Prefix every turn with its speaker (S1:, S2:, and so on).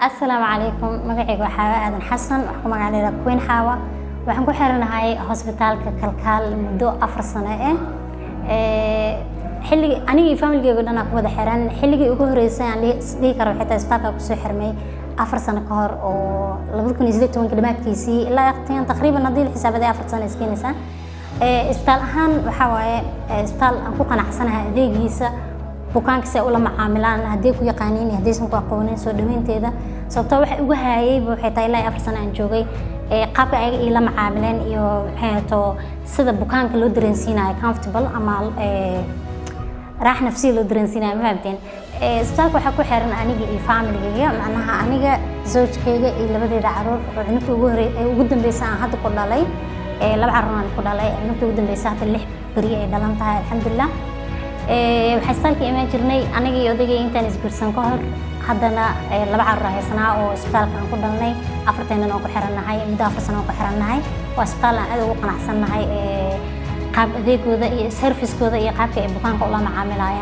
S1: السلام عليكم مقعيق وحاوة آدن حسن وحكم على كوين حاوة وحن ku xiranahay hospitaalka kalkaal muddo 4 sano xilli aniga familygeyga dhan ku wada xiran xilligii ugu horeysay aan dhigi karo xitaa isbitaalka ku soo xirmay 4 sano ka hor oo 2018 dhamaadkiisii ilaa waqtigan taqriiban hadii la xisaabaday 4 sano iskeenaysa isbitaal ahaan waxa waaye isbitaal aan ku qanacsanahay adeegiisa bukaanka si ula macaamilaan hadii ku yaqaaniin hadii ku aqoonin soo dhaweynteeda sababtoo waxa ugu haayay waxay tahay ilaa 4 sano aan joogay qaabka ay ila macaamileen iyo waxayto sida bukaanka loo dareensiinayo comfortable ama raax nafsi loo dareensiinayo maabteen isbitaalka waxa ku xiran aniga iyo familygeyga macnaha aniga zawjkeyga iyo labadeeda caruur oo cunugta ugu dambeysay aan hadda ku dhalay laba caruur aan ku dhalay cunugta ugu dambeysay hadda 6 bari ay dhalan tahay alxamdulillah waxay isbitaalka imaan jirnay aniga iyo odagay intaan isguursan ka hor haddana laba caruur haysanaa oo isbitaalka aan ku dhalnay afarteena oo ku xiranahay muddo 4 sano oo ku xiranahay waa isbitaal aan aad ugu qanacsanahay qaab adeegooda iyo service-kooda iyo qaabka ay bukaanka ula macaamilayaan